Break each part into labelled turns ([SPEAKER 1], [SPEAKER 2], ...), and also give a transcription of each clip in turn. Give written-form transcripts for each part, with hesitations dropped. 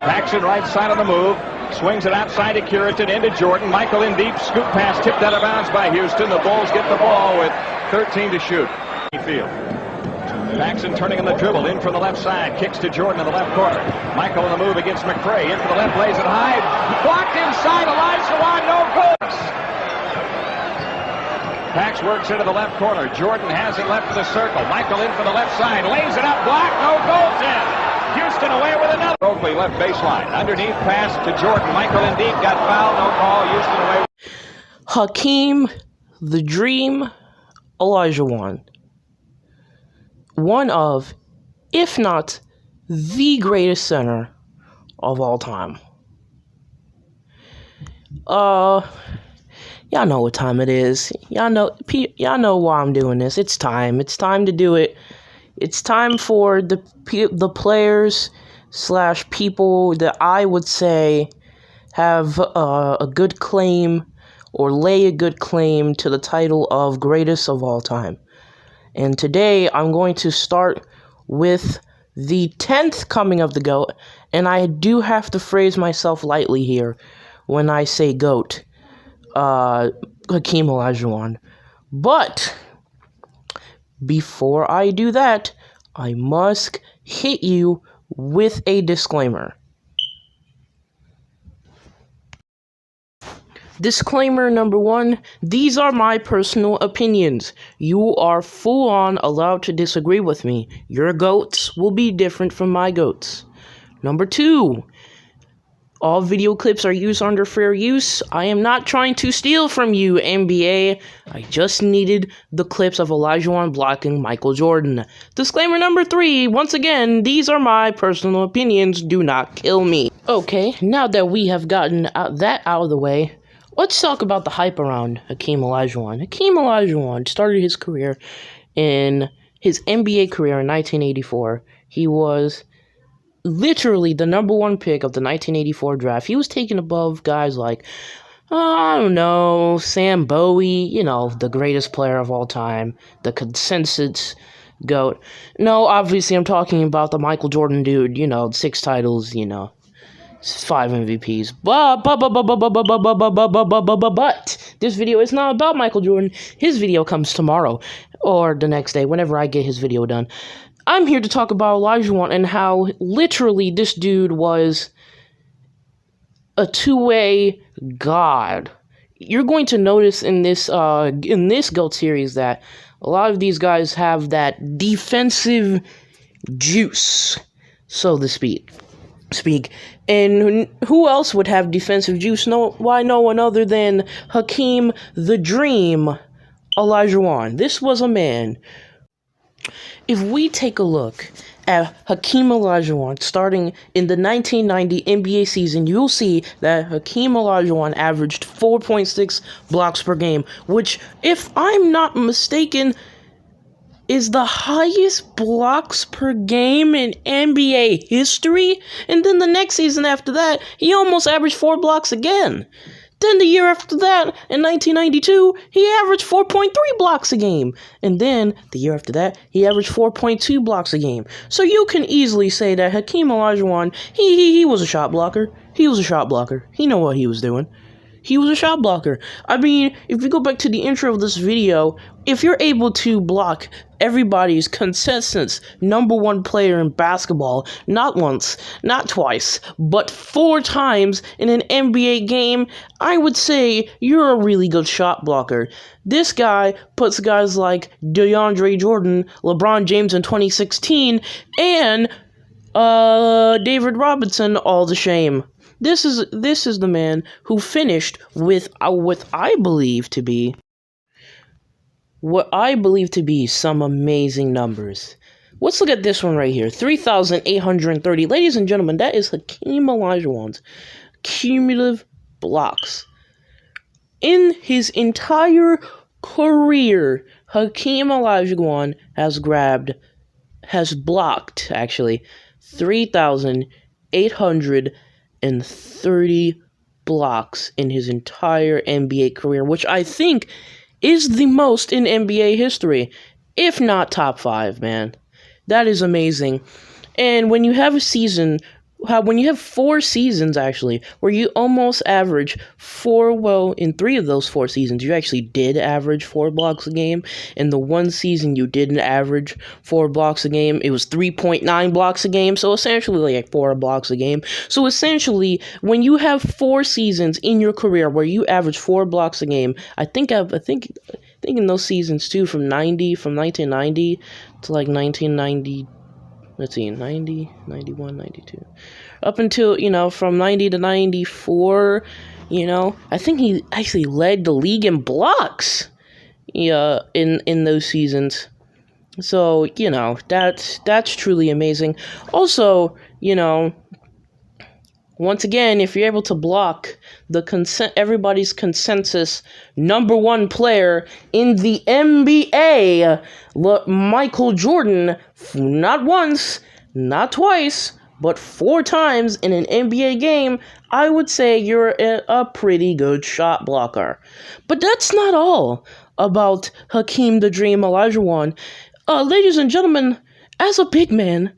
[SPEAKER 1] Paxson right side on the move. Swings it outside to Curitan into Jordan. Michael in deep. Scoop pass tipped out of bounds by Houston. The Bulls get the ball with 13 to shoot. Field. Paxson turning on the dribble. In from the left side. Kicks to Jordan in the left corner. Michael in the move against McCray. In for the left. Lays it high. Blocked inside. Olajuwon. No goals. Pax works into the left corner. Jordan has it left of the circle. Michael in for the left side. Lays it up. Blocked. No goals in. Houston away with another. Oakley left baseline. Underneath pass to Jordan. Michael in deep. Got fouled. No call. Houston away.
[SPEAKER 2] Hakeem, the Dream, Olajuwon. One of, if not the greatest center of all time. Y'all know what time it is. Y'all know why I'm doing this. It's time. It's time to do it. It's time for the players / people that I would say have a good claim or lay a good claim to the title of greatest of all time. And today I'm going to start with the 10th coming of the GOAT, and I do have to phrase myself lightly here when I say GOAT, Hakeem Olajuwon. But before I do that, I must hit you with a disclaimer. Disclaimer number 1, these are my personal opinions. You are full-on allowed to disagree with me. Your GOATs will be different from my GOATs. Number 2, all video clips are used under fair use. I am not trying to steal from you, NBA. I just needed the clips of Olajuwon blocking Michael Jordan. Disclaimer number 3, once again, these are my personal opinions. Do not kill me. Okay, now that we have gotten that out of the way, let's talk about the hype around Hakeem Olajuwon. Hakeem Olajuwon started his career in his NBA career in 1984. He was literally the number 1 pick of the 1984 draft. He was taken above guys like, I don't know, Sam Bowie, the greatest player of all time, the consensus GOAT. No, obviously I'm talking about the Michael Jordan dude, 6 titles, 5 MVPs. But this video is not about Michael Jordan. His video comes tomorrow or the next day, whenever I get his video done. I'm here to talk about Olajuwon and how literally this dude was a two-way god. You're going to notice in this GOAT series that a lot of these guys have that defensive juice, so to speak. And who else would have defensive juice? Why no one other than Hakeem the Dream Olajuwon. This was a man. If we take a look at Hakeem Olajuwon starting in the 1990 NBA season, you'll see that Hakeem Olajuwon averaged 4.6 blocks per game, which, if I'm not mistaken, is the highest blocks per game in NBA history. And then the next season after that, he almost averaged 4 blocks again. Then the year after that, in 1992, he averaged 4.3 blocks a game. And then the year after that, he averaged 4.2 blocks a game. So you can easily say that Hakeem Olajuwon, he was a shot blocker. He was a shot blocker. He knew what he was doing. He was a shot blocker. I mean, if we go back to the intro of this video, if you're able to block everybody's consensus number 1 player in basketball, not once, not twice, but 4 times in an NBA game, I would say you're a really good shot blocker. This guy puts guys like DeAndre Jordan, LeBron James in 2016, and David Robinson all to shame. This is the man who finished with what I believe to be some amazing numbers. Let's look at this one right here. 3,830. Ladies and gentlemen, that is Hakeem Olajuwon's cumulative blocks. In his entire career, Hakeem Olajuwon has blocked 3,830 blocks in his entire NBA career, which I think is the most in NBA history, if not top 5, man. That is amazing. And when you have a season how when you have 4 seasons actually where you almost average in 3 of those 4 seasons you actually did average 4 blocks a game. In the one season you didn't average 4 blocks a game. It was 3.9 blocks a game, so essentially like 4 blocks a game. So essentially when you have 4 seasons in your career where you average 4 blocks a game, I think in those seasons too, from 1990 to like 1990, let's see, 90, 91, 92. Up until, from 90 to 94, I think he actually led the league in blocks, in those seasons. So, that's truly amazing. Also, once again, if you're able to block everybody's consensus #1 player in the NBA, Michael Jordan, not once, not twice, but 4 times in an NBA game, I would say you're a pretty good shot blocker. But that's not all about Hakeem the Dream Olajuwon. Ladies and gentlemen, as a big man,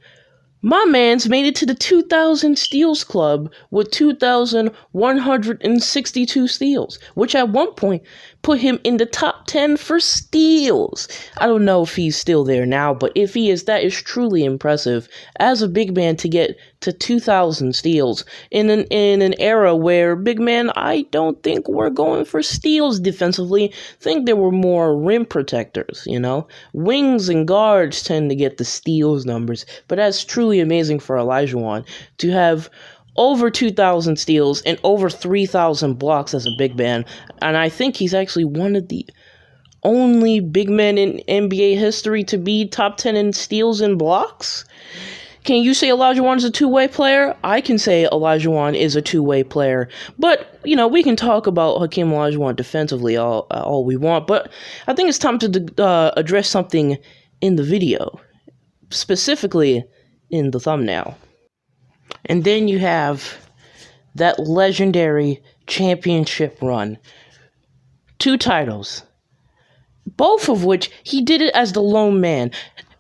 [SPEAKER 2] my man's made it to the 2,000 steals club with 2,162 steals, which at one point put him in the top 10 for steals. I don't know if he's still there now, but if he is, that is truly impressive as a big man to get to 2,000 steals in an era where big men, I don't think were going for steals defensively. I think there were more rim protectors, Wings and guards tend to get the steals numbers, but that's truly amazing for Olajuwon to have over 2,000 steals and over 3,000 blocks as a big man. And I think he's actually one of the only big men in NBA history to be top 10 in steals and blocks. Can you say Olajuwon is a two-way player? I can say Olajuwon is a two-way player. But, we can talk about Hakeem Olajuwon defensively all we want. But I think it's time to address something in the video, specifically in the thumbnail. And then you have that legendary championship run. 2 titles. Both of which he did it as the lone man.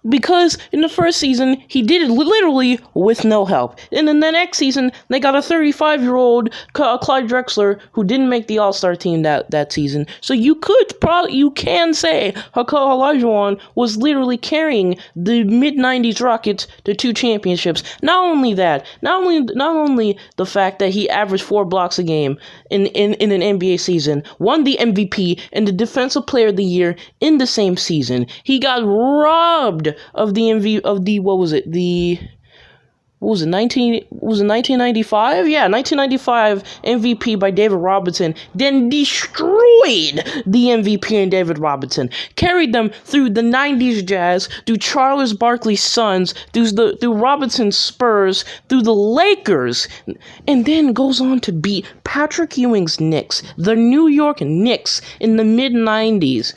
[SPEAKER 2] Because in the first season, he did it literally with no help. And in the next season, they got a 35-year-old Clyde Drexler who didn't make the All-Star team that season. So you can say Hakeem Olajuwon was literally carrying the mid-90s Rockets to 2 championships. Not only that, not only the fact that he averaged 4 blocks a game in an NBA season, won the MVP and the Defensive Player of the Year in the same season. He got robbed of the 1995? Yeah, 1995 MVP by David Robinson, then destroyed the MVP in David Robinson, carried them through the 90s Jazz, through Charles Barkley's Suns, through Robinson's Spurs, through the Lakers, and then goes on to beat Patrick Ewing's Knicks, the New York Knicks, in the mid-90s.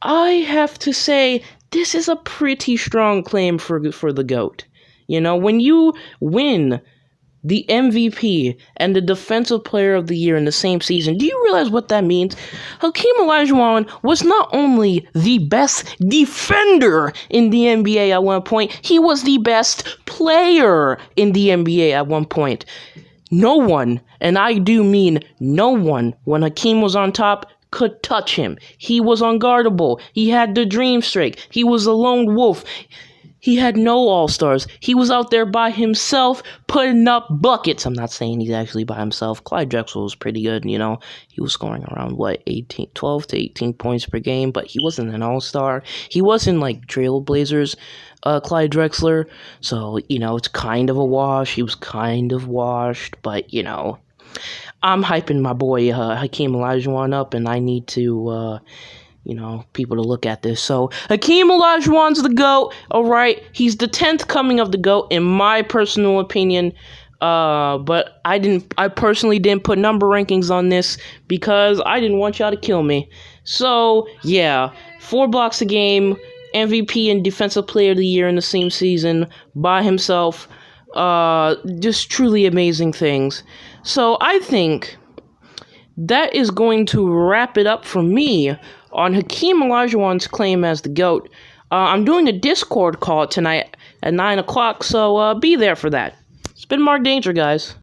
[SPEAKER 2] I have to say, this is a pretty strong claim for the GOAT. When you win the MVP and the Defensive Player of the Year in the same season, do you realize what that means? Hakeem Olajuwon was not only the best defender in the NBA at one point, he was the best player in the NBA at one point. No one, and I do mean no one, when Hakeem was on top, could touch him. He was unguardable. He had the dream streak. He was a lone wolf. He had no all-stars. He was out there by himself putting up buckets. I'm not saying he's actually by himself. Clyde Drexler was pretty good, He was scoring around, 12 to 18 points per game, but he wasn't an all-star. He wasn't like Trailblazers, Clyde Drexler. So, it's kind of a wash. He was kind of washed, but, I'm hyping my boy Hakeem Olajuwon up, and I need to, people to look at this. So, Hakeem Olajuwon's the GOAT, alright? He's the 10th coming of the GOAT, in my personal opinion. But I personally didn't put number rankings on this because I didn't want y'all to kill me. So, yeah, 4 blocks a game, MVP and Defensive Player of the Year in the same season by himself. Just truly amazing things. So I think that is going to wrap it up for me on Hakeem Olajuwon's claim as the GOAT. I'm doing a Discord call tonight at 9 o'clock, so be there for that. It's been Mark Danger, guys.